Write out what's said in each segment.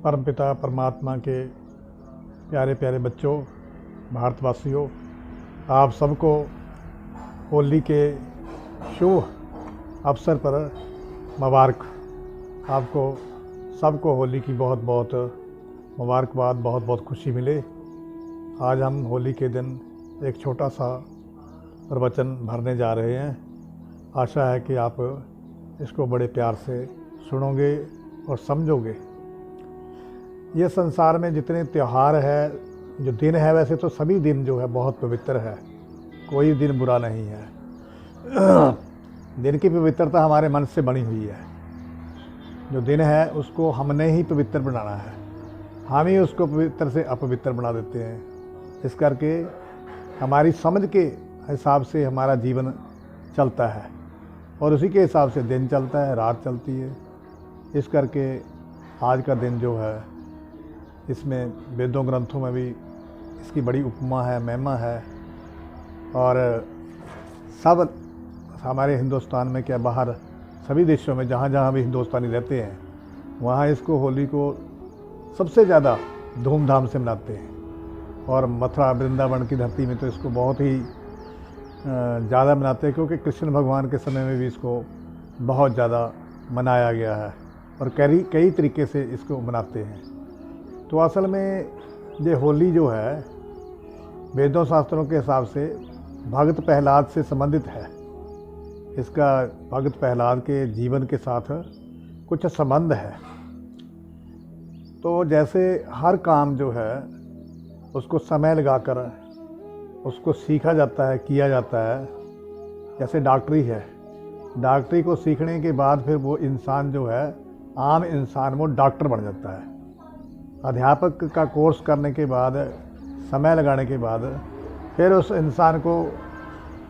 परमपिता परमात्मा के प्यारे प्यारे बच्चों, भारतवासियों, आप सबको होली के शुभ अवसर पर मुबारक। आपको सबको होली की बहुत बहुत मुबारकबाद, बहुत बहुत खुशी मिले। आज हम होली के दिन एक छोटा सा प्रवचन भरने जा रहे हैं। आशा है कि आप इसको बड़े प्यार से सुनोगे और समझोगे। ये संसार में जितने त्यौहार है, जो दिन है, वैसे तो सभी दिन जो है बहुत पवित्र है, कोई दिन बुरा नहीं है। दिन की पवित्रता हमारे मन से बनी हुई है। जो दिन है उसको हमने ही पवित्र बनाना है, हम ही उसको पवित्र से अपवित्र बना देते हैं। इस करके हमारी समझ के हिसाब से हमारा जीवन चलता है और उसी के हिसाब से दिन चलता है, रात चलती है। इस करके आज का दिन जो है, इसमें वेदों ग्रंथों में भी इसकी बड़ी उपमा है, महिमा है। और सब हमारे हिंदुस्तान में क्या, बाहर सभी देशों में जहाँ जहाँ भी हिंदुस्तानी रहते हैं, वहाँ इसको होली को सबसे ज़्यादा धूमधाम से मनाते हैं। और मथुरा वृंदावन की धरती में तो इसको बहुत ही ज़्यादा मनाते हैं, क्योंकि कृष्ण भगवान के समय में भी इसको बहुत ज़्यादा मनाया गया है और कई तरीके से इसको मनाते हैं। तो असल में ये होली जो है वेदों शास्त्रों के हिसाब से भगत प्रहलाद से संबंधित है। इसका भगत प्रहलाद के जीवन के साथ कुछ संबंध है। तो जैसे हर काम जो है उसको समय लगाकर उसको सीखा जाता है, किया जाता है। जैसे डॉक्टरी है, डॉक्टरी को सीखने के बाद फिर वो इंसान जो है, आम इंसान, वो डॉक्टर बन जाता है। अध्यापक का कोर्स करने के बाद, समय लगाने के बाद फिर उस इंसान को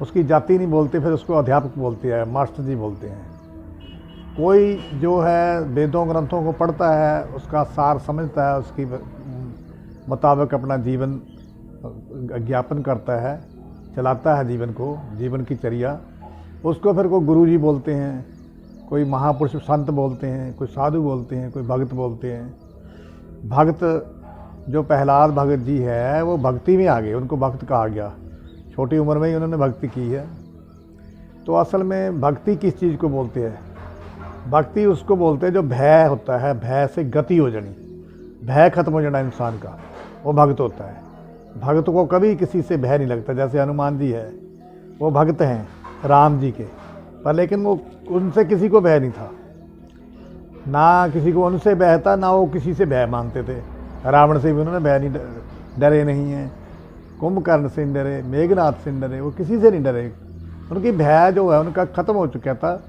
उसकी जाति नहीं बोलते, फिर उसको अध्यापक बोलते हैं, मास्टर जी बोलते हैं। कोई जो है वेदों ग्रंथों को पढ़ता है, उसका सार समझता है, उसकी मुताबिक अपना जीवन ज्ञापन करता है, चलाता है जीवन को, जीवन की चर्या, उसको फिर कोई गुरु जी बोलते हैं, कोई महापुरुष संत बोलते हैं, कोई साधु बोलते हैं, कोई भगत बोलते हैं। भगत जो प्रहलाद भगत जी है, वो भक्ति में आ गए, उनको भक्त कहा गया। छोटी उम्र में ही उन्होंने भक्ति की है। तो असल में भक्ति किस चीज़ को बोलते हैं? भक्ति उसको बोलते हैं जो भय होता है, भय से गति हो जानी, भय खत्म हो जाना इंसान का, वो भक्त होता है। भक्त को कभी किसी से भय नहीं लगता। जैसे हनुमान जी है, वो भक्त हैं राम जी के, पर लेकिन वो उनसे किसी को भय नहीं था, ना किसी को उनसे भय था, ना वो किसी से भय मानते थे। रावण से भी उन्होंने भय नहीं, डरे नहीं हैं। कुंभकर्ण से नहीं डरे, मेघनाथ से नहीं डरे, वो किसी से नहीं डरे। उनकी भय जो है उनका ख़त्म हो चुका था।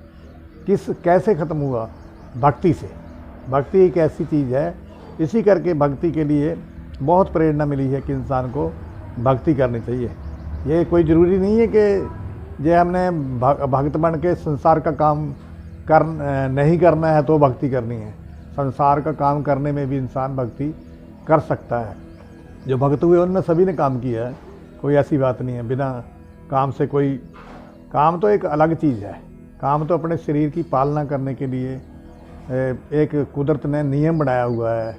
कैसे ख़त्म हुआ? भक्ति से। भक्ति एक ऐसी चीज़ है, इसी करके भक्ति के लिए बहुत प्रेरणा मिली है कि इंसान को भक्ति करनी चाहिए। ये कोई ज़रूरी नहीं है कि जे हमने भक्त बन के संसार का काम नहीं करना है तो भक्ति करनी है। संसार का काम करने में भी इंसान भक्ति कर सकता है। जो भक्त हुए उनमें सभी ने काम किया है, कोई ऐसी बात नहीं है। बिना काम से कोई काम तो एक अलग चीज़ है। काम तो अपने शरीर की पालना करने के लिए एक कुदरत ने नियम बनाया हुआ है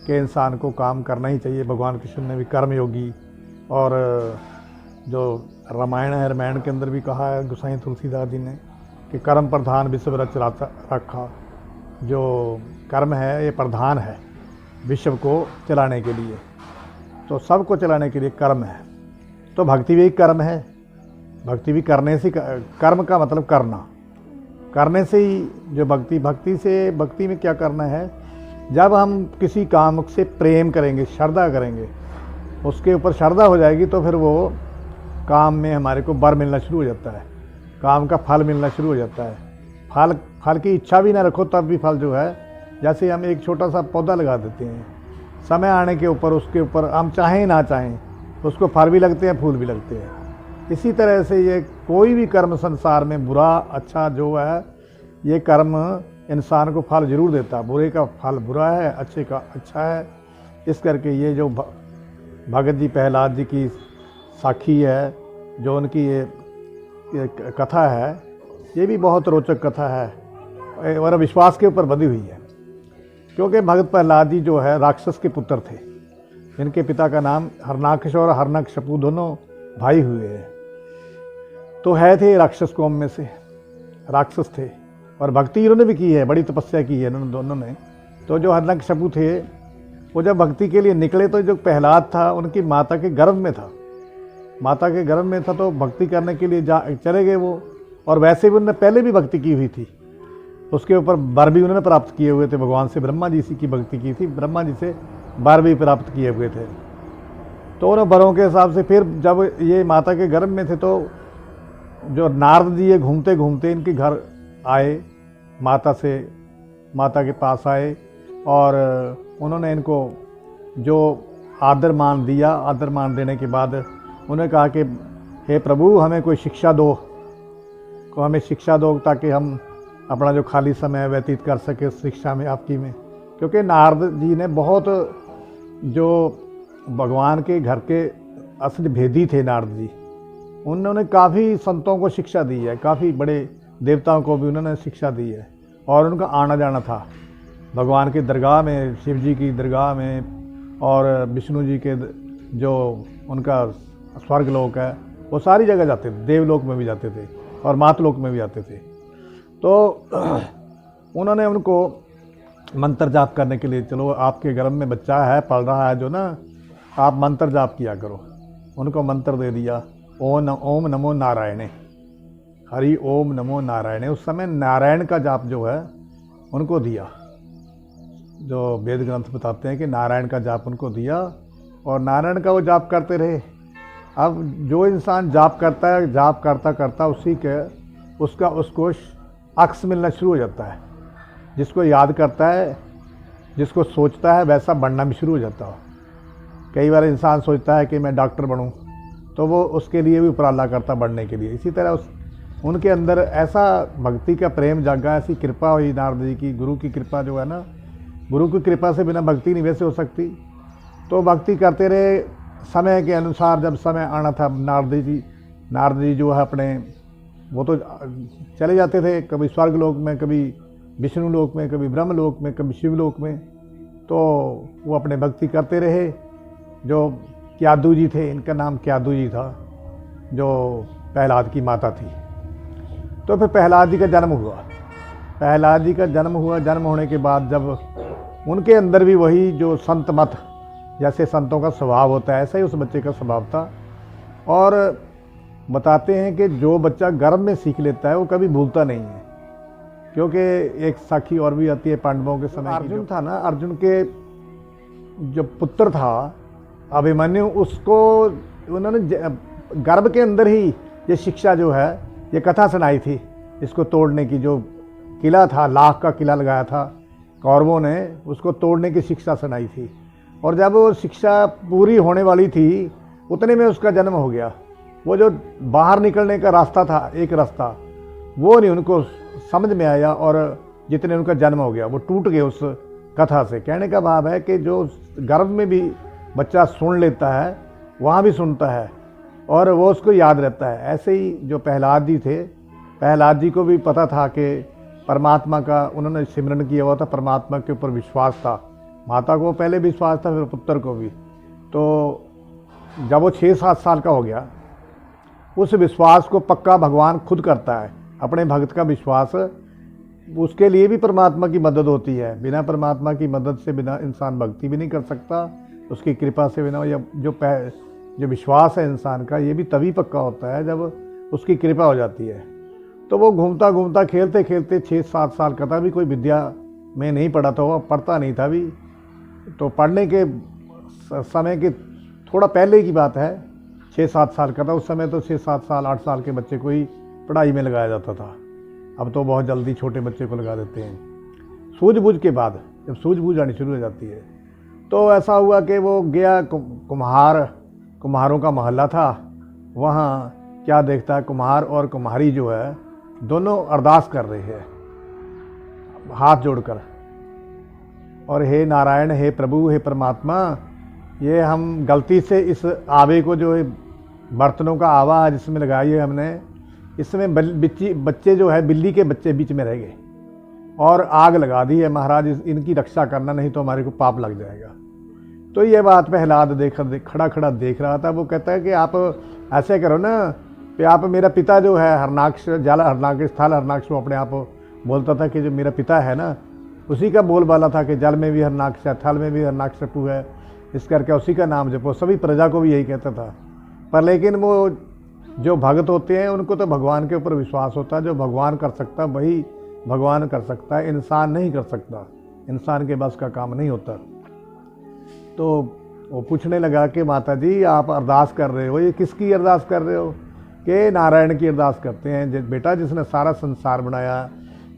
कि इंसान को काम करना ही चाहिए। भगवान कृष्ण ने भी कर्मयोगी, और जो रामायण है, रामायण के अंदर भी कहा है गोसाई तुलसीदास जी ने कि कर्म प्रधान विश्व रच रखा। जो कर्म है ये प्रधान है विश्व को चलाने के लिए, तो सबको चलाने के लिए कर्म है। तो भक्ति भी एक कर्म है। भक्ति भी करने से, कर्म का मतलब करना, करने से ही जो भक्ति में क्या करना है? जब हम किसी काम से प्रेम करेंगे, श्रद्धा करेंगे, उसके ऊपर श्रद्धा हो जाएगी, तो फिर वो काम में हमारे को बर मिलना शुरू हो जाता है, काम का फल मिलना शुरू हो जाता है। फल की इच्छा भी ना रखो तब भी फल जो है, जैसे हम एक छोटा सा पौधा लगा देते हैं, समय आने के ऊपर उसके ऊपर हम चाहें ना चाहें उसको फल भी लगते हैं, फूल भी लगते हैं। इसी तरह से ये कोई भी कर्म संसार में, बुरा अच्छा जो है, ये कर्म इंसान को फल जरूर देता है। बुरे का फल बुरा है, अच्छे का अच्छा है। इस करके ये जो भगत जी प्रहलाद जी की साखी है, जो उनकी ये कथा है, ये भी बहुत रोचक कथा है और विश्वास के ऊपर बंधी हुई है। क्योंकि भगत प्रहलाद जी जो है राक्षस के पुत्र थे। इनके पिता का नाम हरनाक्ष और हरनकशपु दोनों भाई हुए हैं। तो है थे राक्षस कौम में से, राक्षस थे और भक्ति इन्होंने भी की है, बड़ी तपस्या की है इन्होंने दोनों ने। तो जो हरनकशपु थे वो जब भक्ति के लिए निकले तो जो प्रहलाद था उनकी माता के गर्भ में था, माता के गर्भ में था, तो भक्ति करने के लिए चले गए वो। और वैसे भी उन्होंने पहले भी भक्ति की हुई थी, उसके ऊपर वर भी उन्होंने प्राप्त किए हुए थे। भगवान से ब्रह्मा जी की भक्ति की थी, ब्रह्मा जी से वर भी प्राप्त किए हुए थे। तो उन वरों के हिसाब से फिर जब ये माता के गर्भ में थे तो जो नारद जी ये घूमते घूमते इनके घर आए, माता के पास आए और उन्होंने इनको जो आदर मान दिया। आदर मान देने के बाद उन्होंने कहा कि हे प्रभु हमें कोई शिक्षा दो, हमें शिक्षा दो ताकि हम अपना जो खाली समय व्यतीत कर सके शिक्षा में आपकी में। क्योंकि नारद जी ने बहुत जो भगवान के घर के असली भेदी थे नारद जी, उन्होंने काफ़ी संतों को शिक्षा दी है, काफ़ी बड़े देवताओं को भी उन्होंने शिक्षा दी है। और उनका आना जाना था भगवान के दरगाह में, शिव जी की दरगाह में और विष्णु जी के जो उनका स्वर्ग लोक है वो सारी जगह जाते थे, देवलोक में भी जाते थे और मातलोक में भी जाते थे। तो उन्होंने उनको मंत्र जाप करने के लिए, चलो आपके गर्भ में बच्चा है पढ़ रहा है जो ना, आप मंत्र जाप किया करो। उनको मंत्र दे दिया, ओम नमो नारायणे, हरि ओम नमो नारायणे। उस समय नारायण का जाप जो है उनको दिया, जो वेद ग्रंथ बताते हैं कि नारायण का जाप उनको दिया और नारायण का वो जाप करते रहे। अब जो इंसान जाप करता है, जाप करता करता उसको अक्स मिलना शुरू हो जाता है। जिसको याद करता है, जिसको सोचता है, वैसा बनना भी शुरू हो जाता है। कई बार इंसान सोचता है कि मैं डॉक्टर बनूं, तो वो उसके लिए भी उपराला करता बनने के लिए। इसी तरह उनके अंदर ऐसा भक्ति का प्रेम जागा, ऐसी कृपा हुई नारद जी की। गुरु की कृपा जो है ना, गुरु की कृपा से बिना भक्ति नहीं वैसे हो सकती। तो भक्ति करते रहे। समय के अनुसार जब समय आना था, नारद जी जो है अपने, वो तो चले जाते थे कभी स्वर्ग लोक में, कभी विष्णु लोक में, कभी ब्रह्म लोक में, कभी शिव लोक में। तो वो अपने भक्ति करते रहे। जो क्यादू जी थे, इनका नाम क्यादू जी था, जो प्रहलाद की माता थी। तो फिर प्रहलाद जी का जन्म हुआ। प्रहलाद जी का जन्म हुआ। जन्म होने के बाद जब उनके अंदर भी वही जो संत मत, जैसे संतों का स्वभाव होता है, ऐसा ही उस बच्चे का स्वभाव था। और बताते हैं कि जो बच्चा गर्भ में सीख लेता है वो कभी भूलता नहीं है। क्योंकि एक साखी और भी आती है पांडवों के समय, अर्जुन था ना, अर्जुन के जो पुत्र था अभिमन्यु, उसको उन्होंने गर्भ के अंदर ही ये शिक्षा जो है, ये कथा सुनाई थी इसको तोड़ने की। जो किला था, लाख का किला लगाया था कौरवों ने, उसको तोड़ने की शिक्षा सुनाई थी। और जब वो शिक्षा पूरी होने वाली थी उतने में उसका जन्म हो गया। वो जो बाहर निकलने का रास्ता था, एक रास्ता, वो नहीं उनको समझ में आया और जितने उनका जन्म हो गया वो टूट गए उस कथा से। कहने का भाव है कि जो गर्भ में भी बच्चा सुन लेता है, वहाँ भी सुनता है और वो उसको याद रहता है। ऐसे ही जो प्रहलाद जी थे, प्रहलाद जी को भी पता था कि परमात्मा का उन्होंने सिमरन किया हुआ था, परमात्मा के ऊपर विश्वास था। माता को पहले विश्वास था, फिर पुत्र को भी। तो जब वो 6-7 साल का हो गया, उस विश्वास को पक्का भगवान खुद करता है। अपने भक्त का विश्वास, उसके लिए भी परमात्मा की मदद होती है। बिना परमात्मा की मदद से बिना इंसान भक्ति भी नहीं कर सकता, उसकी कृपा से बिना। या जो विश्वास है इंसान का, ये भी तभी पक्का होता है जब उसकी कृपा हो जाती है। तो वो घूमता घूमता खेलते खेलते 6-7 साल का था, भी कोई विद्या में नहीं पढ़ा था, वो पढ़ता नहीं था भी। तो पढ़ने के समय के थोड़ा पहले की बात है, 6-7 साल का था उस समय। तो 6-7 साल 8 साल के बच्चे को ही पढ़ाई में लगाया जाता था। अब तो बहुत जल्दी छोटे बच्चे को लगा देते हैं सूझबूझ के बाद, जब सूझबूझ आनी शुरू हो जाती है। तो ऐसा हुआ कि वो गया, कुम्हारों का मोहल्ला था। वहाँ क्या देखता है, कुम्हार और कुम्हारी जो है दोनों अरदास कर रहे हैं हाथ जोड़कर, और हे नारायण, हे प्रभु, हे परमात्मा, ये हम गलती से इस आवे को, जो बर्तनों का आवा जिसमें लगाई है हमने, इसमें बच्चे जो है बिल्ली के बच्चे बीच में रह गए और आग लगा दी है, महाराज इनकी रक्षा करना, नहीं तो हमारे को पाप लग जाएगा। तो ये बात प्रहलाद खड़ा खड़ा देख रहा था। वो कहता है कि आप ऐसे करो ना कि आप, मेरा पिता जो है हरनाक्ष, जल हरनाक्ष, थल हरनाक्ष, वो अपने आप बोलता था कि जो मेरा पिता है ना, उसी का बोलबाला था कि जल में भी हरनाक्ष है, थल में भी हरनाक्षपु है, इस करके उसी का नाम जपो। सभी प्रजा को भी यही कहता था। पर लेकिन वो जो भक्त होते हैं उनको तो भगवान के ऊपर विश्वास होता है। जो भगवान कर सकता वही भगवान कर सकता है, इंसान नहीं कर सकता, इंसान के बस का काम नहीं होता। तो वो पूछने लगा कि माता जी आप अरदास कर रहे हो, ये किसकी अरदास कर रहे हो? कि नारायण की अरदास करते हैं बेटा, जिसने सारा संसार बनाया,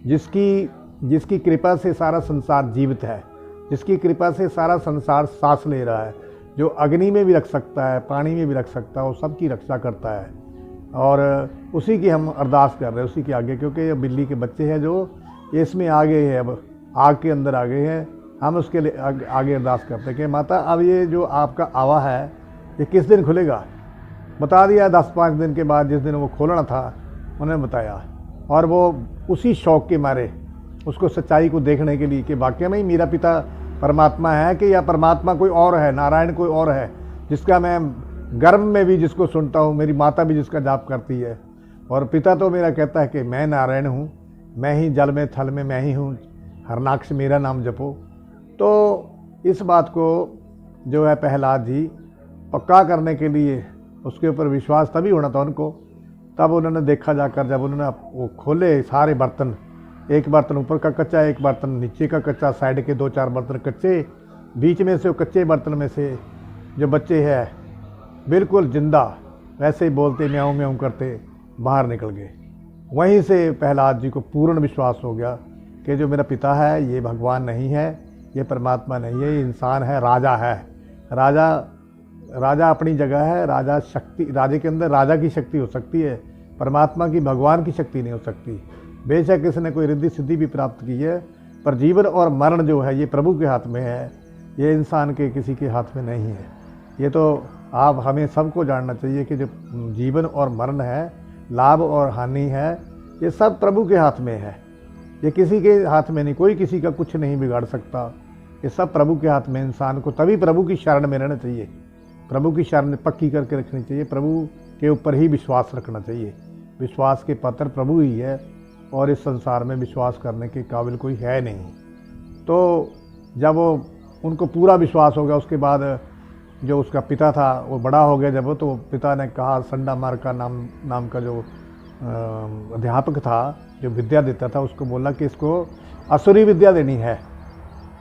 जिसकी कृपा से सारा संसार जीवित है, जिसकी कृपा से सारा संसार सांस ले रहा है, जो अग्नि में भी रख सकता है, पानी में भी रख सकता है, वो सबकी रक्षा करता है। और उसी की हम अरदास कर रहे हैं, उसी के आगे, क्योंकि ये बिल्ली के बच्चे हैं जो इसमें आ गए हैं, अब आग के अंदर आ गए हैं, हम उसके लिए आगे अरदास करते हैं कि माता अब ये जो आपका आवा है ये किस दिन खुलेगा? बता दिया 10-5 दिन के बाद, जिस दिन वो खोलना था उन्होंने बताया। और वो उसी शौक़ के मारे उसको सच्चाई को देखने के लिए कि वाकई में ही मेरा पिता परमात्मा है कि या परमात्मा कोई और है, नारायण कोई और है, जिसका मैं गर्भ में भी जिसको सुनता हूँ, मेरी माता भी जिसका जाप करती है, और पिता तो मेरा कहता है कि मैं नारायण हूँ, मैं ही जल में थल में मैं ही हूँ, हरनाक्ष मेरा नाम जपो। तो इस बात को जो है प्रहलाद जी पक्का करने के लिए, उसके ऊपर विश्वास तभी होना था उनको, तब उन्होंने देखा जाकर, जब उन्होंने वो खोले सारे बर्तन, एक बर्तन ऊपर का कच्चा, एक बर्तन नीचे का कच्चा, साइड के 2-4 बर्तन कच्चे, बीच में से वो कच्चे बर्तन में से जो बच्चे हैं बिल्कुल जिंदा वैसे ही बोलते म्याऊं म्याऊं करते बाहर निकल गए। वहीं से प्रहलाद जी को पूर्ण विश्वास हो गया कि जो मेरा पिता है ये भगवान नहीं है, ये परमात्मा नहीं है, ये इंसान है, राजा है। राजा अपनी जगह है, राजा शक्ति, राजे के अंदर राजा की शक्ति हो सकती है, परमात्मा की, भगवान की शक्ति नहीं हो सकती। बेशक इसने कोई रिद्धि सिद्धि भी प्राप्त की है, पर जीवन और मरण जो है ये प्रभु के हाथ में है, ये इंसान के किसी के हाथ में नहीं है। ये तो आप हमें सबको जानना चाहिए कि जो जीवन और मरण है, लाभ और हानि है, ये सब प्रभु के हाथ में है, ये किसी के हाथ में नहीं। कोई किसी का कुछ नहीं बिगाड़ सकता, ये सब प्रभु के हाथ में। इंसान को तभी प्रभु की शरण में रहना चाहिए, प्रभु की शरण पक्की करके रखनी चाहिए, प्रभु के ऊपर ही विश्वास रखना चाहिए। विश्वास के पात्र प्रभु ही है, और इस संसार में विश्वास करने के काबिल कोई है नहीं। तो जब वो उनको पूरा विश्वास हो गया, उसके बाद जो उसका पिता था वो बड़ा हो गया जब, तो पिता ने कहा, संडा मार का नाम का जो अध्यापक था, जो विद्या देता था, उसको बोला कि इसको असुरी विद्या देनी है,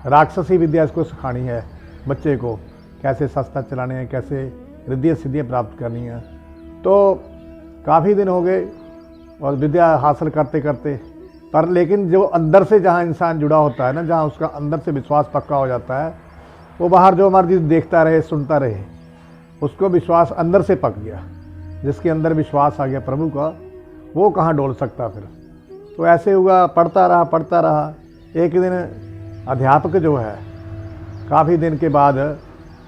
राक्षसी विद्या इसको सिखानी है बच्चे को, कैसे शस्त्र चलाने हैं, कैसे रिद्धि सिद्धियाँ प्राप्त करनी है। तो काफ़ी दिन हो गए और विद्या हासिल करते करते, पर लेकिन जो अंदर से जहाँ इंसान जुड़ा होता है ना, जहाँ उसका अंदर से विश्वास पक्का हो जाता है, वो बाहर जो मर्जी देखता रहे, सुनता रहे, उसको विश्वास अंदर से पक गया। जिसके अंदर विश्वास आ गया प्रभु का, वो कहाँ डोल सकता फिर। तो ऐसे हुआ, पढ़ता रहा। एक दिन अध्यापक जो है, काफ़ी दिन के बाद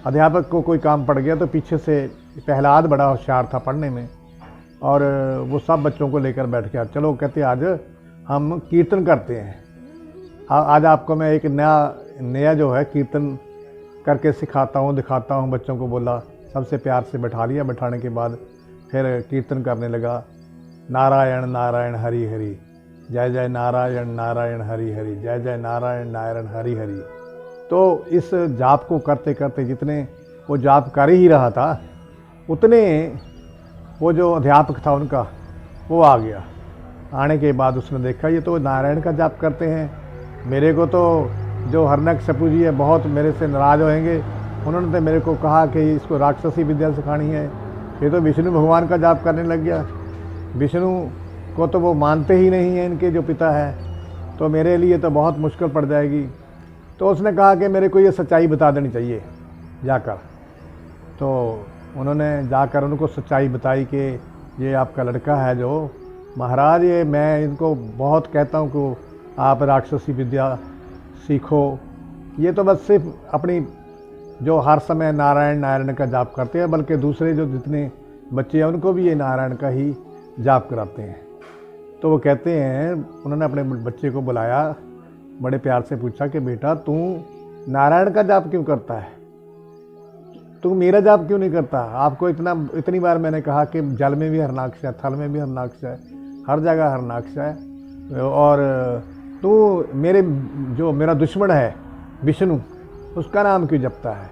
अध्यापक को कोई काम पड़ गया, तो पीछे से प्रहलाद बड़ा होशियार था पढ़ने में, और वो सब बच्चों को लेकर बैठ गया। चलो कहते आज हम कीर्तन करते हैं, आज आपको मैं एक नया जो है कीर्तन करके सिखाता हूँ, दिखाता हूँ। बच्चों को बोला, सबसे प्यार से बैठा लिया। बैठाने के बाद फिर कीर्तन करने लगा, नारायण नारायण हरि हरि, जय जय नारायण नारायण हरि हरि, जय जय नारायण नारायण हरि हरि। तो इस जाप को करते करते जितने वो जाप कर ही रहा था, उतने वो जो अध्यापक था उनका वो आ गया। आने के बाद उसने देखा ये तो नारायण का जाप करते हैं, मेरे को तो जो हरनाक्षपु जी है बहुत मेरे से नाराज़ होएंगे, उन्होंने तो मेरे को कहा कि इसको राक्षसी विद्या सिखानी है, ये तो विष्णु भगवान का जाप करने लग गया। विष्णु को तो वो मानते ही नहीं हैं इनके जो पिता है, तो मेरे लिए तो बहुत मुश्किल पड़ जाएगी। तो उसने कहा कि मेरे को ये सच्चाई बता देनी चाहिए जाकर। तो उन्होंने जाकर उनको सच्चाई बताई कि ये आपका लड़का है जो महाराज, ये मैं इनको बहुत कहता हूँ कि आप राक्षसी विद्या सीखो, ये तो बस सिर्फ अपनी जो हर समय नारायण नारायण का जाप करते हैं, बल्कि दूसरे जो जितने बच्चे हैं उनको भी ये नारायण का ही जाप कराते हैं। तो वो कहते हैं, उन्होंने अपने बच्चे को बुलाया बड़े प्यार से पूछा कि बेटा तू नारायण का जाप क्यों करता है, तू मेरा जाप क्यों नहीं करता। आपको इतनी बार मैंने कहा कि जल में भी हरनाक्ष है, थल में भी हरनाक्ष है, हर जगह हरनाक्ष है, और तू मेरा दुश्मन है विष्णु, उसका नाम क्यों जपता है।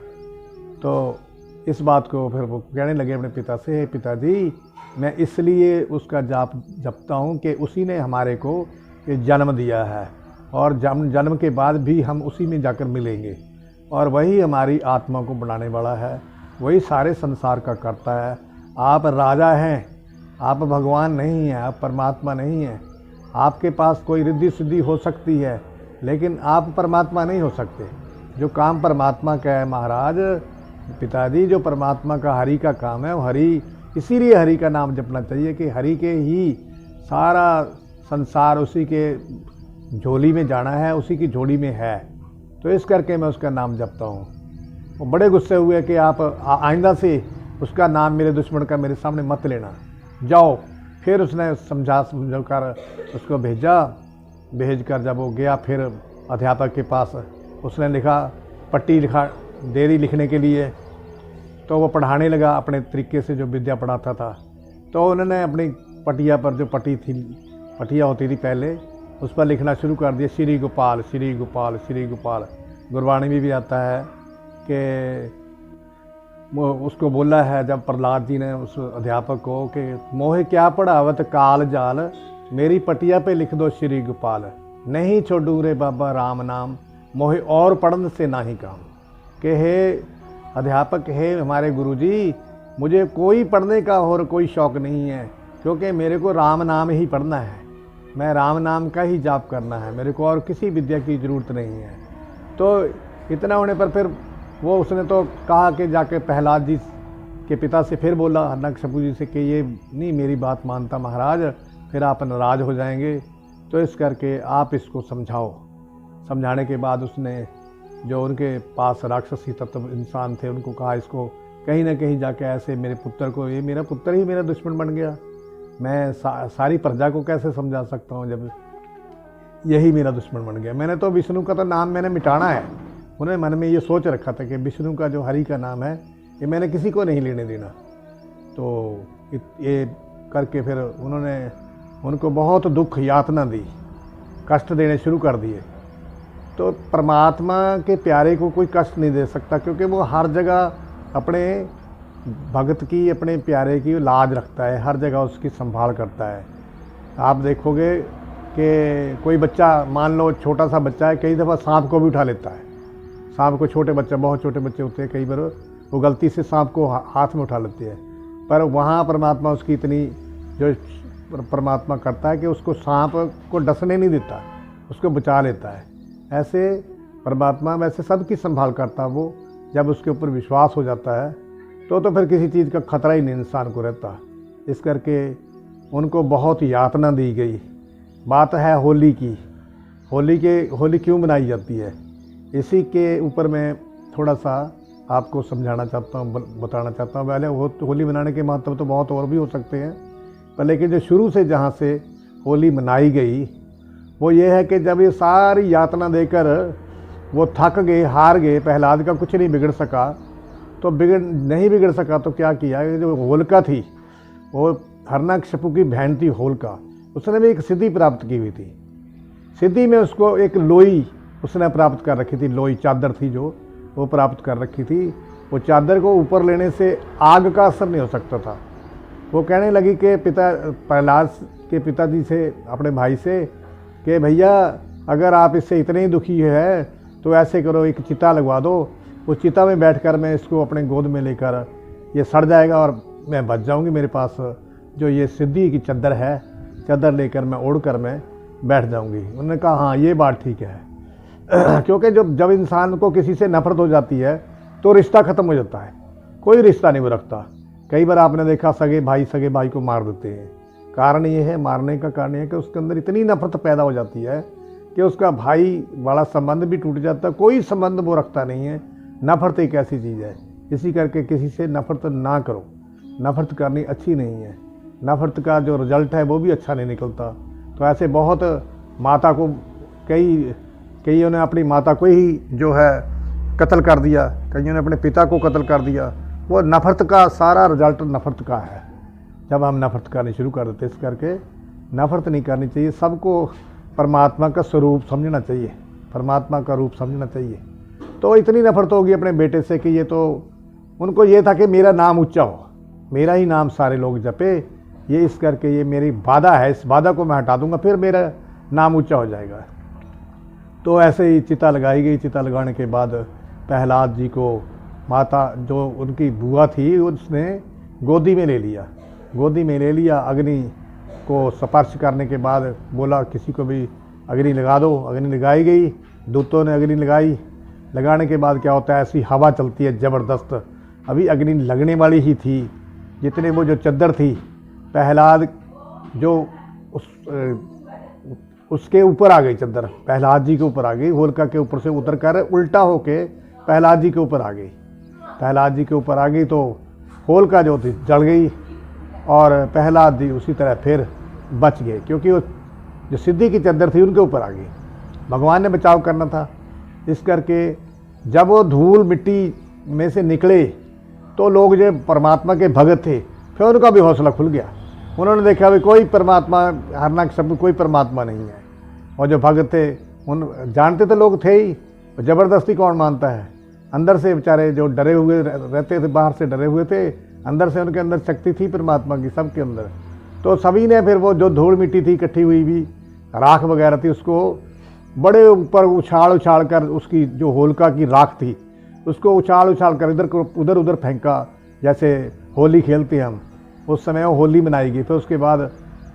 तो इस बात को फिर वो कहने लगे अपने पिता से, पिताजी मैं इसलिए उसका जाप जपता हूँ कि उसी ने हमारे को ये जन्म दिया है, और जन्म के बाद भी हम उसी में जाकर मिलेंगे, और वही हमारी आत्मा को बढ़ाने वाला है, वही सारे संसार का करता है। आप राजा हैं, आप भगवान नहीं हैं, आप परमात्मा नहीं हैं। आपके पास कोई रिद्धि सिद्धि हो सकती है, लेकिन आप परमात्मा नहीं हो सकते। जो काम परमात्मा का है महाराज, पिताजी जो परमात्मा का हरि का काम है वो हरि, इसीलिए हरि का नाम जपना चाहिए कि हरि के ही सारा संसार उसी के झोली में जाना है, उसी की झोली में है। तो इस करके मैं उसका नाम जपता हूँ। वो बड़े गुस्से हुए कि आप आइंदा से उसका नाम मेरे दुश्मन का मेरे सामने मत लेना, जाओ। फिर उसने समझा कर उसको भेज कर जब वो गया फिर अध्यापक के पास, उसने पट्टी लिखा देरी लिखने के लिए, तो वो पढ़ाने लगा अपने तरीके से जो विद्या पढ़ाता था। तो उन्होंने अपनी पटिया पर जो पटिया होती थी पहले, उस पर लिखना शुरू कर दिया, श्री गोपाल श्री गोपाल श्री गोपाल। गुरबाणी में भी आता है कि उसको बोला है जब प्रहलाद जी ने उस अध्यापक को कि मोहे क्या पढ़ावत काल जाल, मेरी पटिया पे लिख दो श्री गोपाल, नहीं छोड़ू रे बाबा राम नाम, मोहे और पढ़ने से ना ही काम। कि हे अध्यापक, हे हमारे गुरुजी, मुझे कोई पढ़ने का और कोई शौक़ नहीं है, क्योंकि मेरे को राम नाम ही पढ़ना है, मैं राम नाम का ही जाप करना है, मेरे को और किसी विद्या की ज़रूरत नहीं है। तो इतना होने पर फिर वो उसने तो कहा कि जाके प्रहलाद जी के पिता से फिर बोला हिरण्यकशिपु जी से कि ये नहीं मेरी बात मानता महाराज, फिर आप नाराज़ हो जाएंगे, तो इस करके आप इसको समझाओ। समझाने के बाद उसने जो उनके पास राक्षसी तत्व इंसान थे उनको कहा इसको कहीं ना कहीं जाके ऐसे मेरे पुत्र को, ये मेरा पुत्र ही मेरा दुश्मन बन गया, मैं सारी प्रजा को कैसे समझा सकता हूँ जब यही मेरा दुश्मन बन गया। मैंने तो विष्णु का तो नाम मैंने मिटाना है, उन्हें मन में ये सोच रखा था कि विष्णु का जो हरि का नाम है ये मैंने किसी को नहीं लेने देना। तो ये करके फिर उन्होंने उनको बहुत दुख यातना दी, कष्ट देने शुरू कर दिए। तो परमात्मा के प्यारे को कोई कष्ट नहीं दे सकता, क्योंकि वो हर जगह अपने भगत की, अपने प्यारे की लाज रखता है, हर जगह उसकी संभाल करता है। आप देखोगे कि कोई बच्चा, मान लो छोटा सा बच्चा है, कई दफ़ा सांप को भी उठा लेता है। सांप को बहुत छोटे बच्चे होते हैं, कई बार वो गलती से सांप को हाथ में उठा लेते हैं, पर वहाँ परमात्मा उसकी इतनी जो परमात्मा करता है कि उसको सांप को डसने नहीं देता, उसको बचा लेता है। ऐसे परमात्मा वैसे सबकी संभाल करता है वो, जब उसके ऊपर विश्वास हो जाता है तो फिर किसी चीज़ का खतरा ही नहीं इंसान को रहता। इस करके उनको बहुत यातना दी गई। बात है होली की। होली क्यों मनाई जाती है, इसी के ऊपर मैं थोड़ा सा आपको समझाना चाहता हूँ, बताना चाहता हूँ। पहले होली मनाने के महत्व तो बहुत और भी हो सकते हैं, पर लेकिन जो शुरू से जहाँ से होली मनाई गई वो ये है कि जब ये सारी यातना देकर वो थक गए, हार गए, प्रहलाद का कुछ नहीं बिगड़ सका, तो नहीं बिगड़ सका तो क्या किया, जो होलिका थी वो हिरण्यकशिपु की बहन थी होलिका, उसने भी एक सिद्धि प्राप्त की हुई थी। सिद्धि में उसको एक लोई उसने प्राप्त कर रखी थी, लोई चादर थी जो वो प्राप्त कर रखी थी। वो चादर को ऊपर लेने से आग का असर नहीं हो सकता था। वो कहने लगी कि प्रहलाद के पिताजी से, अपने भाई से, कि भैया अगर आप इससे इतने ही दुखी है तो ऐसे करो, एक चिता लगवा दो, उस चिता में बैठकर मैं इसको अपने गोद में लेकर ये सड़ जाएगा और मैं बच जाऊंगी, मेरे पास जो ये सिद्धि की चादर है, चादर लेकर मैं ओढ़ कर मैं बैठ जाऊंगी। उन्होंने कहा हाँ ये बात ठीक है क्योंकि जब इंसान को किसी से नफरत हो जाती है तो रिश्ता ख़त्म हो जाता है, कोई रिश्ता नहीं वो रखता। कई बार आपने देखा सगे भाई को मार देते हैं। कारण ये है, मारने का कारण ये है कि उसके अंदर इतनी नफरत पैदा हो जाती है कि उसका भाई वाला संबंध भी टूट जाता है, कोई संबंध वो रखता नहीं है। नफरत एक ऐसी चीज़ है, इसी करके किसी से नफरत ना करो, नफरत करनी अच्छी नहीं है, नफरत का जो रिजल्ट है वो भी अच्छा नहीं निकलता। तो ऐसे बहुत माता को कई कईयों ने अपनी माता को ही जो है कत्ल कर दिया, कईयों ने अपने पिता को कत्ल कर दिया। वो नफ़रत का सारा रिजल्ट नफ़रत का है। जब हम नफ़रत करनी शुरू कर देते, इस करके नफ़रत नहीं करनी चाहिए। सबको परमात्मा का स्वरूप समझना चाहिए, परमात्मा का रूप समझना चाहिए। तो इतनी नफ़रत होगी अपने बेटे से कि ये तो उनको ये था कि मेरा नाम ऊंचा हो, मेरा ही नाम सारे लोग जपे, ये इस करके ये मेरी बाधा है, इस बाधा को मैं हटा दूंगा, फिर मेरा नाम ऊंचा हो जाएगा। तो ऐसे ही चिता लगाई गई। चिता लगाने के बाद प्रहलाद जी को माता जो उनकी बुआ थी उसने गोदी में ले लिया। गोदी में ले लिया। अग्नि को स्पर्श करने के बाद बोला किसी को भी अग्नि लगा दो। अग्नि लगाई गई, दूतों ने अग्नि लगाई। लगाने के बाद क्या होता है, ऐसी हवा चलती है ज़बरदस्त। अभी अग्नि लगने वाली ही थी, जितने वो जो चद्दर थी, प्रहलाद जो उसके ऊपर आ गई, चद्दर प्रहलाद जी के ऊपर आ गई, होलिका के ऊपर से उतर कर उल्टा होके प्रहलाद जी के ऊपर आ गई। प्रहलाद जी के ऊपर आ गई तो होलिका जो थी जल गई और प्रहलाद जी उसी तरह फिर बच गए, क्योंकि वो जो सिद्धि की चद्दर थी उनके ऊपर आ गई। भगवान ने बचाव करना था। इस करके जब वो धूल मिट्टी में से निकले तो लोग जो परमात्मा के भगत थे, फिर उनका भी हौसला खुल गया। उन्होंने देखा भी कोई परमात्मा, हिरण्यकश्यप कोई परमात्मा नहीं है। और जो भगत थे उन जानते तो लोग थे ही, ज़बरदस्ती कौन मानता है। अंदर से बेचारे जो डरे हुए रहते थे, बाहर से डरे हुए थे, अंदर से उनके अंदर शक्ति थी परमात्मा की, सबके अंदर। तो सभी ने फिर वो जो धूल मिट्टी थी इकट्ठी हुई भी, राख वगैरह थी, उसको बड़े ऊपर उछाल उछाल कर, उसकी जो होलिका की राख थी उसको उछाल उछाल कर इधर उधर फेंका, जैसे होली खेलते हम उस समय वो होली मनाई गई। फिर उसके बाद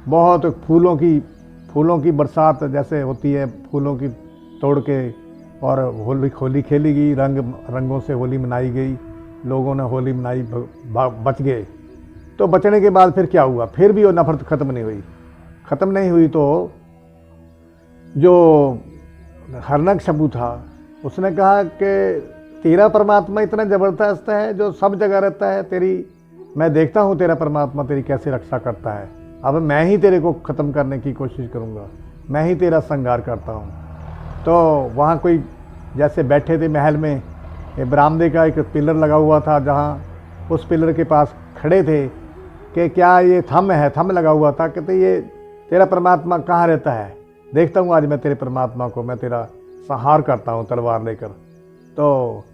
बहुत फूलों की बरसात जैसे होती है, फूलों की तोड़ के, और होली खेली गई, रंगों से होली मनाई गई, लोगों ने होली मनाई, बच गए। तो बचने के बाद फिर क्या हुआ, फिर भी वो नफरत ख़त्म नहीं हुई। तो जो हिरण्यकश्यप था उसने कहा कि तेरा परमात्मा इतना ज़बरदस्त है जो सब जगह रहता है, मैं देखता हूँ तेरा परमात्मा तेरी कैसे रक्षा करता है। अब मैं ही तेरे को ख़त्म करने की कोशिश करूँगा, मैं ही तेरा संहार करता हूँ। तो वहाँ कोई जैसे बैठे थे महल में, बरामदे का एक पिलर लगा हुआ था, जहाँ उस पिलर के पास खड़े थे कि क्या ये थंब लगा हुआ था, कहते ये तेरा परमात्मा कहाँ रहता है, देखता हूँ आज मैं तेरे परमात्मा को, मैं तेरा संहार करता हूँ तलवार लेकर। तो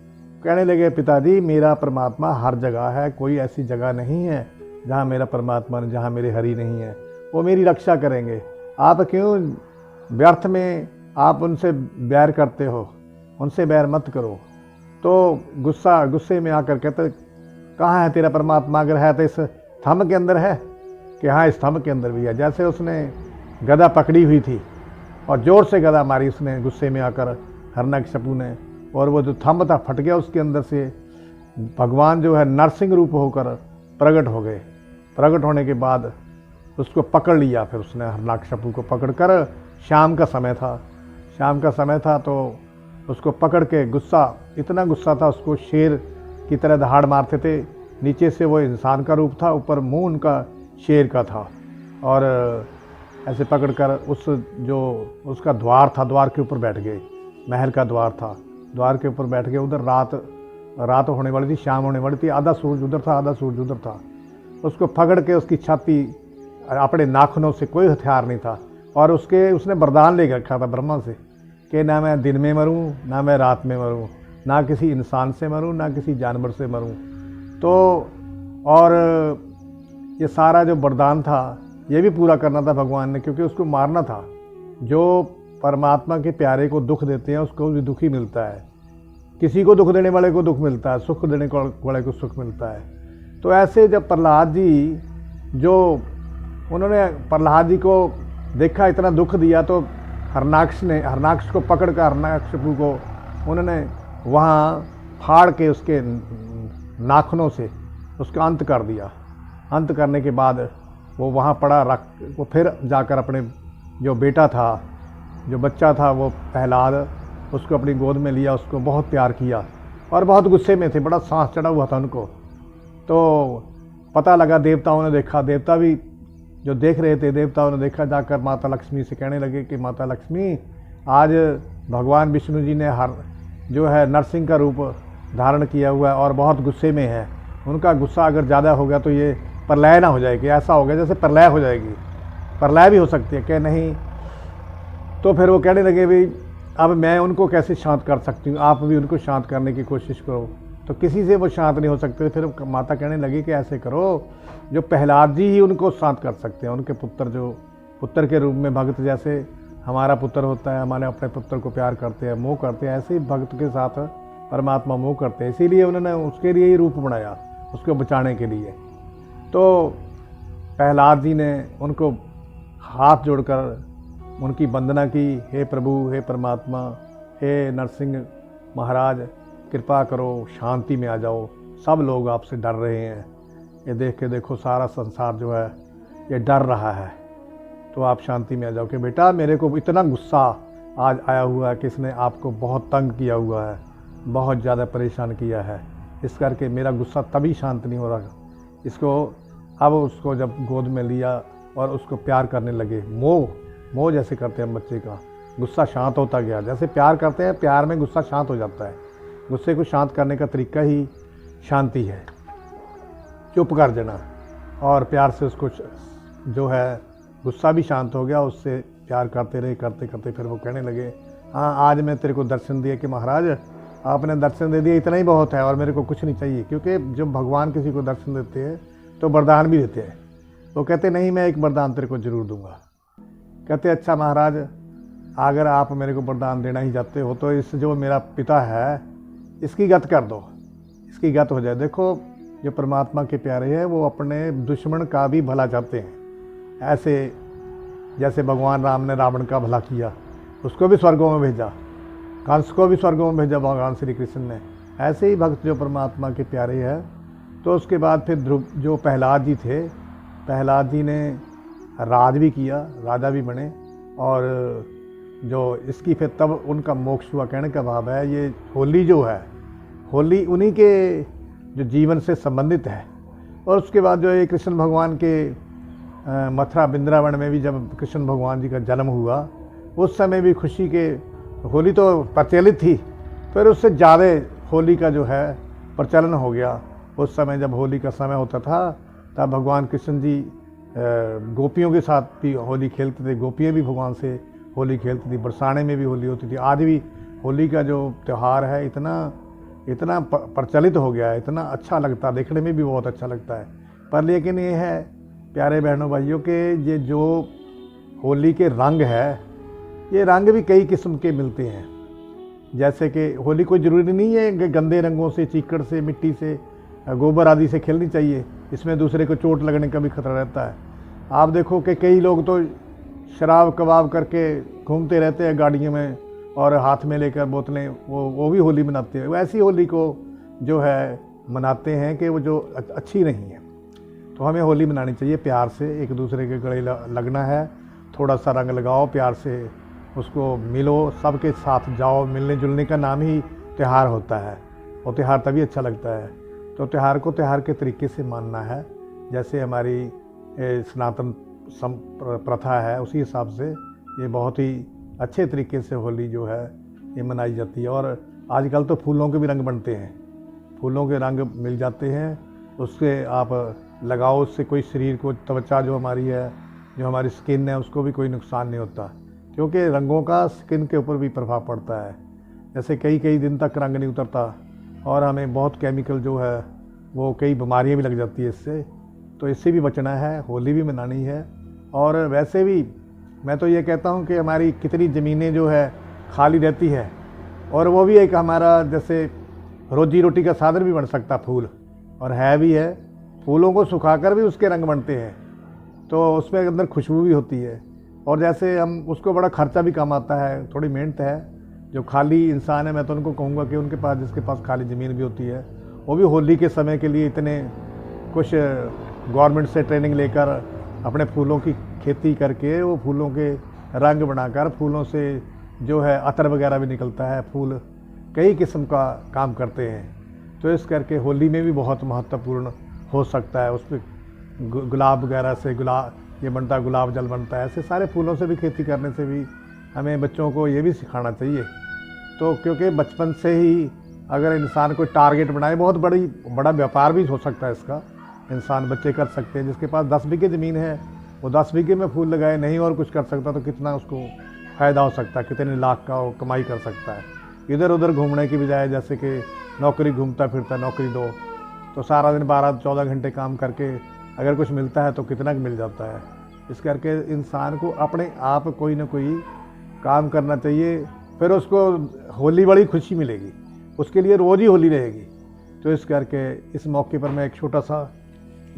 कहने लगे पिताजी मेरा परमात्मा हर जगह है, कोई ऐसी जगह नहीं है जहाँ मेरा परमात्मा, जहाँ मेरे हरि नहीं है, वो मेरी रक्षा करेंगे। आप क्यों व्यर्थ में आप उनसे बैर करते हो, उनसे बैर मत करो। तो गुस्से में आकर कहते कहाँ है तेरा परमात्मा, अगर है तो इस थंब के अंदर है, कि हाँ इस थंब के अंदर भी है। जैसे उसने गदा पकड़ी हुई थी और ज़ोर से गदा मारी उसने गुस्से में आकर हिरण्यकश्यप ने, और वो जो थंब था फट गया, उसके अंदर से भगवान जो है नरसिंह रूप होकर प्रकट हो गए। प्रकट होने के बाद उसको पकड़ लिया, फिर उसने हिरण्यकश्यप को पकड़कर, शाम का समय था तो उसको पकड़ के इतना गुस्सा था उसको, शेर की तरह दहाड़ मारते थे। नीचे से वो इंसान का रूप था, ऊपर मुंह उनका शेर का था, और ऐसे पकड़कर उसका द्वार था, द्वार के ऊपर बैठ गए। महल का द्वार था, द्वार के ऊपर बैठ गए। उधर रात होने वाली थी, शाम होने वाली थी, आधा सूरज उधर था, आधा सूरज उधर था। उसको पकड़ के उसकी छाती, अपने नाखूनों से, कोई हथियार नहीं था, और उसने वरदान ले रखा था ब्रह्मा से कि ना मैं दिन में मरूं, ना मैं रात में मरूं, ना किसी इंसान से मरूं, ना किसी जानवर से मरूं। तो और ये सारा जो वरदान था ये भी पूरा करना था भगवान ने, क्योंकि उसको मारना था। जो परमात्मा के प्यारे को दुख देते हैं उसको भी दुख ही मिलता है, किसी को दुख देने वाले को दुख मिलता है, सुख देने वाले को सुख मिलता है। तो ऐसे जब प्रहलाद जी उन्होंने प्रहलाद जी को देखा, इतना दुख दिया, तो हिरण्याक्ष को पकड़ कर हिरण्यकश्यप को उन्होंने वहाँ फाड़ के उसके नाखूनों से उसका अंत कर दिया। अंत करने के बाद वो वहाँ पड़ा वो फिर जाकर अपने जो बेटा था, जो बच्चा था, वो प्रहलाद, उसको अपनी गोद में लिया, उसको बहुत प्यार किया, और बहुत गुस्से में थे, बड़ा सांस चढ़ा हुआ था उनको। तो पता लगा, देवताओं ने देखा, देवता भी जो देख रहे थे, देवताओं ने देखा, जाकर माता लक्ष्मी से कहने लगे कि माता लक्ष्मी आज भगवान विष्णु जी ने हर जो है नरसिंह का रूप धारण किया हुआ है और बहुत गुस्से में है। उनका गुस्सा अगर ज़्यादा हो गया तो ये प्रलय ना हो जाएगी, ऐसा हो गया जैसे प्रलय हो जाएगी, प्रलय भी हो सकती है क्या नहीं। तो फिर वो कहने लगे भाई अब मैं उनको कैसे शांत कर सकती हूँ, आप भी उनको शांत करने की कोशिश करो। तो किसी से वो शांत नहीं हो सकते। फिर माता कहने लगी कि ऐसे करो, जो प्रहलाद जी ही उनको शांत कर सकते हैं, उनके पुत्र, जो पुत्र के रूप में भक्त जैसे हमारा पुत्र होता है, हमारे अपने पुत्र को प्यार करते हैं, मोह करते हैं, ऐसे ही भक्त के साथ परमात्मा मोह करते हैं। इसीलिए उन्होंने उसके लिए ही रूप बनाया, उसको बचाने के लिए। तो प्रहलाद जी ने उनको हाथ जोड़कर उनकी वंदना की, हे प्रभु, हे परमात्मा, हे नरसिंह महाराज, कृपा करो, शांति में आ जाओ, सब लोग आपसे डर रहे हैं, ये देख के देखो सारा संसार जो है ये डर रहा है, तो आप शांति में आ जाओ। कि बेटा मेरे को इतना गुस्सा आज आया हुआ है कि इसने आपको बहुत तंग किया हुआ है, बहुत ज़्यादा परेशान किया है, इस करके मेरा गुस्सा तभी शांत नहीं हो रहा। इसको अब उसको जब गोद में लिया और उसको प्यार करने लगे, मोह जैसे करते हैं बच्चे का, गुस्सा शांत होता गया। जैसे प्यार करते हैं, प्यार में गुस्सा शांत हो जाता है। गुस्से को शांत करने का तरीका ही शांति है, चुप कर देना और प्यार से उसको जो है गुस्सा भी शांत हो गया। उससे प्यार करते रहे, करते करते फिर वो कहने लगे, हाँ आज मैं तेरे को दर्शन दिए कि महाराज आपने दर्शन दे दिया, इतना ही बहुत है और मेरे को कुछ नहीं चाहिए। क्योंकि जब भगवान किसी को दर्शन देते हैं तो वरदान भी देते हैं। वो कहते नहीं मैं एक वरदान तेरे को जरूर दूंगा। कहते अच्छा महाराज अगर आप मेरे को वरदान देना ही चाहते हो तो इस जो मेरा पिता है इसकी गत कर दो, इसकी गत हो जाए। देखो जो परमात्मा के प्यारे हैं वो अपने दुश्मन का भी भला चाहते हैं। ऐसे जैसे भगवान राम ने रावण का भला किया, उसको भी स्वर्गों में भेजा, कंस को भी स्वर्गों में भेजा भगवान श्री कृष्ण ने। ऐसे ही भक्त जो परमात्मा के प्यारे हैं। तो उसके बाद फिर ध्रुव जो प्रहलाद जी थे, प्रहलाद जी ने राज भी किया, राजा भी बने और जो इसकी फिर तब उनका मोक्ष हुआ। कहने का भाव है ये होली जो है, होली उन्हीं के जो जीवन से संबंधित है। और उसके बाद जो ये कृष्ण भगवान के मथुरा वृंदावन में भी जब कृष्ण भगवान जी का जन्म हुआ उस समय भी खुशी के होली तो प्रचलित थी, फिर उससे ज़्यादा होली का जो है प्रचलन हो गया। उस समय जब होली का समय होता था तब भगवान कृष्ण जी गोपियों के साथ भी होली खेलते थे, गोपियाँ भी भगवान से होली खेलती थी, बरसाने में भी होली होती थी। आज भी होली का जो त्यौहार है इतना प्रचलित हो गया है, इतना अच्छा लगता है, देखने में भी बहुत अच्छा लगता है। पर लेकिन ये है प्यारे बहनों भाइयों के ये जो होली के रंग है, ये रंग भी कई किस्म के मिलते हैं। जैसे कि होली कोई ज़रूरी नहीं है कि गंदे रंगों से, चीकड़ से, मिट्टी से, गोबर आदि से खेलनी चाहिए, इसमें दूसरे को चोट लगने का भी खतरा रहता है। आप देखो कि कई लोग तो शराब कबाब करके घूमते रहते हैं गाड़ियों में और हाथ में लेकर बोतलें, वो भी होली मनाते हैं। वैसी होली को जो है मनाते हैं कि वो जो अच्छी नहीं है। तो हमें होली मनानी चाहिए प्यार से, एक दूसरे के गले लगना है, थोड़ा सा रंग लगाओ, प्यार से उसको मिलो, सबके साथ जाओ। मिलने जुलने का नाम ही त्यौहार होता है, और त्यौहार तभी अच्छा लगता है। तो त्यौहार को त्यौहार के तरीके से मानना है, जैसे हमारी सनातन प्रथा है उसी हिसाब से ये बहुत ही अच्छे तरीके से होली जो है ये मनाई जाती है। और आजकल तो फूलों के भी रंग बनते हैं, फूलों के रंग मिल जाते हैं, उससे आप लगाओ, उससे कोई शरीर को त्वचा जो हमारी है, जो हमारी स्किन है, उसको भी कोई नुकसान नहीं होता, क्योंकि रंगों का स्किन के ऊपर भी प्रभाव पड़ता है। जैसे कई दिन तक रंग नहीं उतरता और हमें बहुत केमिकल जो है वो कई बीमारियां भी लग जाती है इससे। तो इससे भी बचना है, होली भी मनानी है। और वैसे भी मैं तो ये कहता हूँ कि हमारी कितनी ज़मीनें जो है खाली रहती है, और वो भी एक हमारा जैसे रोजी रोटी का साधन भी बन सकता फूल, और है भी है। फूलों को सुखाकर भी उसके रंग बनते हैं, तो उसमें अंदर खुशबू भी होती है। और जैसे हम उसको बड़ा खर्चा भी कम आता है, थोड़ी मेहनत है। जो खाली इंसान है मैं तो उनको कहूँगा कि उनके पास, जिसके पास खाली ज़मीन भी होती है, वो भी होली के समय के लिए इतने कुछ गवर्नमेंट से ट्रेनिंग लेकर अपने फूलों की खेती करके वो फूलों के रंग बनाकर, फूलों से जो है अतर वगैरह भी निकलता है, फूल कई किस्म का काम करते हैं। तो इस करके होली में भी बहुत महत्वपूर्ण हो सकता है। उस पर गुलाब वगैरह से ये बनता है, गुलाब जल बनता है। ऐसे सारे फूलों से भी खेती करने से भी हमें बच्चों को ये भी सिखाना चाहिए। तो क्योंकि बचपन से ही अगर इंसान कोई टारगेट बनाए, बहुत बड़ा व्यापार भी हो सकता है इसका, इंसान बच्चे कर सकते हैं। जिसके पास 10 बीघे ज़मीन है वो 10 बीघे में फूल लगाए, नहीं और कुछ कर सकता तो कितना उसको फ़ायदा हो सकता है, कितने लाख का वो कमाई कर सकता है। इधर उधर घूमने की बजाय जैसे कि नौकरी घूमता फिरता नौकरी दो, तो सारा दिन 12-14 घंटे काम करके अगर कुछ मिलता है तो कितना मिल जाता है। इस करके इंसान को अपने आप कोई ना कोई काम करना चाहिए, फिर उसको होली बड़ी खुशी मिलेगी, उसके लिए रोज़ ही होली रहेगी। तो इस करके इस मौके पर मैं एक छोटा सा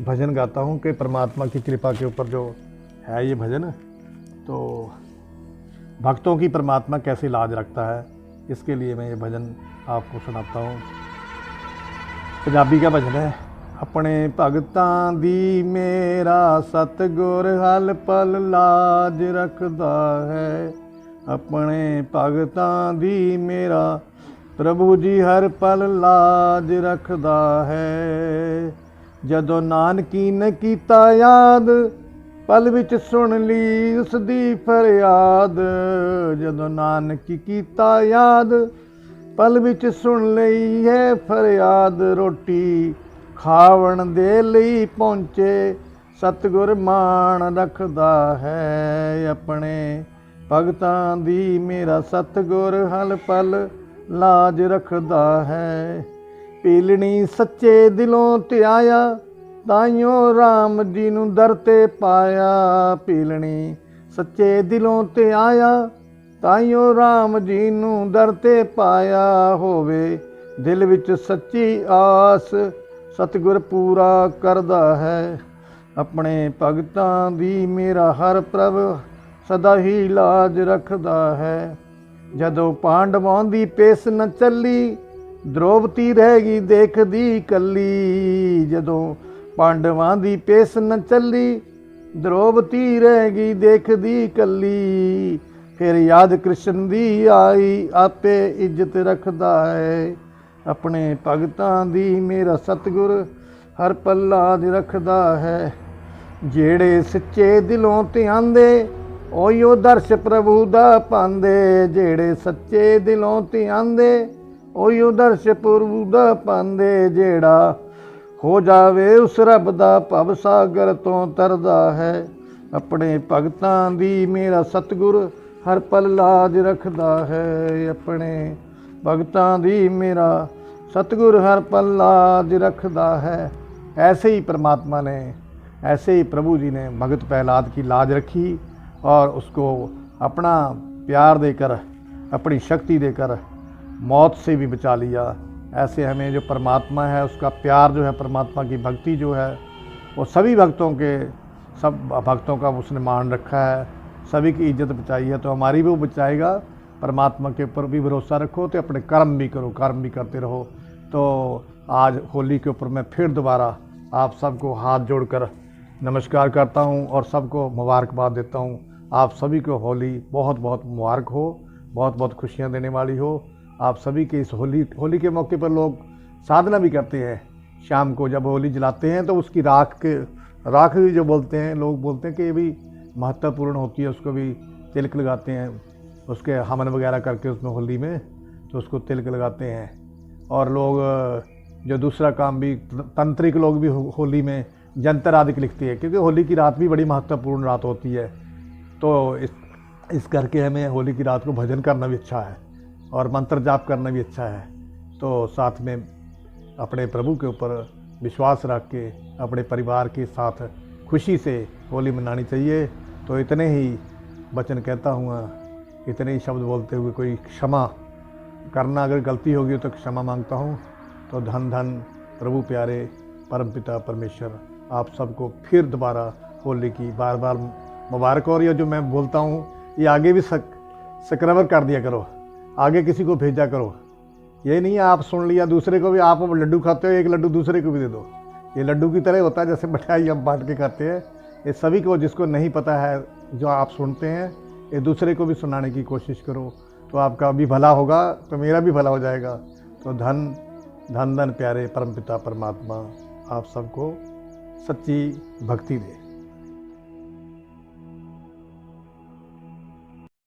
भजन गाता हूँ कि परमात्मा की कृपा के ऊपर जो है ये भजन, तो भक्तों की परमात्मा कैसे लाज रखता है, इसके लिए मैं ये भजन आपको सुनाता हूँ। पंजाबी का भजन है। अपने भगतां दी मेरा सतगुर हल पल लाज रखदा है, अपने भगतां दी मेरा प्रभु जी हर पल लाज रखदा है। जदों नानकी ने कीता याद, पल विच सुन ली उसदी फरियाद। जदों नानकी कीता याद, पल विच सुन लई है फरियाद। रोटी खावण दे लई पहुंचे, सतगुर मान रखदा है। अपने भगतां दी मेरा सतगुर हल पल लाज रखदा है। पीलनी सच्चे दिलों ते आया, ताइयों राम जी नूं दर ते पाया। पीलनी सच्चे दिलों ते आया, ताइयों राम जी नूं दर ते पाया। होवे दिल विच सच्ची आस, सतगुर पूरा करदा है। अपने भगतां दी मेरा हर प्रभ सदा ही लाज रखदा है। जदों पांडवां दी पेस न चली, द्रौपदी रह गई देखदी कली। जदों पांडवां दी पेस न चली, द्रौपदी रह गई देखदी कली। फिर याद कृष्ण दी आई, आपे इज्जत रखदा है। अपने भगतां दी मेरा सतगुर हर पल लाज रखदा है। जेड़े सच्चे दिलों ते आंदे, ओयो दर्श प्रभु दा पांदे। जेड़े सच्चे दिलों ते आंदे, ओयो दर्श प्रभु दा पांदे। जेड़ा हो जावे उस रब दा भव सागर तो तरदा है। अपने भगतां दी मेरा सतगुर हर पल लाज रखदा है। अपने भगतां दी मेरा सतगुर हर पल लाज रखदा है। ऐसे ही परमात्मा ने, ऐसे ही प्रभु जी ने भगत प्रहलाद की लाज रखी और उसको अपना प्यार देकर, अपनी शक्ति देकर मौत से भी बचा लिया। ऐसे हमें जो परमात्मा है उसका प्यार जो है, परमात्मा की भक्ति जो है, वो सभी भक्तों के, सब भक्तों का उसने मान रखा है, सभी की इज्जत बचाई है, तो हमारी भी वो बचाएगा। परमात्मा के ऊपर भी भरोसा रखो, तो अपने कर्म भी करो, कर्म भी करते रहो। तो आज होली के ऊपर मैं फिर दोबारा आप सबको हाथ जोड़कर नमस्कार करता हूं और सबको मुबारकबाद देता हूं। आप सभी को होली बहुत बहुत मुबारक हो, बहुत बहुत खुशियां देने वाली हो। आप सभी के इस होली के मौके पर लोग साधना भी करते हैं। शाम को जब होली जलाते हैं तो उसकी राख भी जो बोलते हैं, लोग बोलते हैं कि ये भी महत्वपूर्ण होती है, उसको भी तिलक लगाते हैं, उसके हवन वगैरह करके उसमें होली में तो उसको तिलक लगाते हैं। और लोग जो दूसरा काम भी, तंत्रिक लोग भी होली में जंतर आदि लिखते हैं, क्योंकि होली की रात भी बड़ी महत्वपूर्ण रात होती है। तो इस करके हमें होली की रात को भजन करना भी अच्छा है और मंत्र जाप करना भी अच्छा है। तो साथ में अपने प्रभु के ऊपर विश्वास रख के अपने परिवार के साथ खुशी से होली मनानी चाहिए। तो इतने ही वचन कहता हूँ, इतने ही शब्द बोलते हुए कोई क्षमा करना, अगर गलती होगी तो क्षमा मांगता हूँ। तो धन धन प्रभु प्यारे परमपिता परमेश्वर आप सबको फिर दोबारा होली की बार बार मुबारक। और ये जो मैं बोलता हूँ ये आगे भी सक्रावर कर दिया करो, आगे किसी को भेजा करो। ये नहीं है आप सुन लिया, दूसरे को भी, आप लड्डू खाते हो एक लड्डू दूसरे को भी दे दो। ये लड्डू की तरह होता है, जैसे मिठाई हम बांट के खाते हैं। ये सभी को, जिसको नहीं पता है जो आप सुनते हैं, ये दूसरे को भी सुनाने की कोशिश करो, तो आपका भी भला होगा, तो मेरा भी भला हो जाएगा। तो धन धन धन प्यारे परमपिता परमात्मा आप सबको सच्ची भक्ति दे।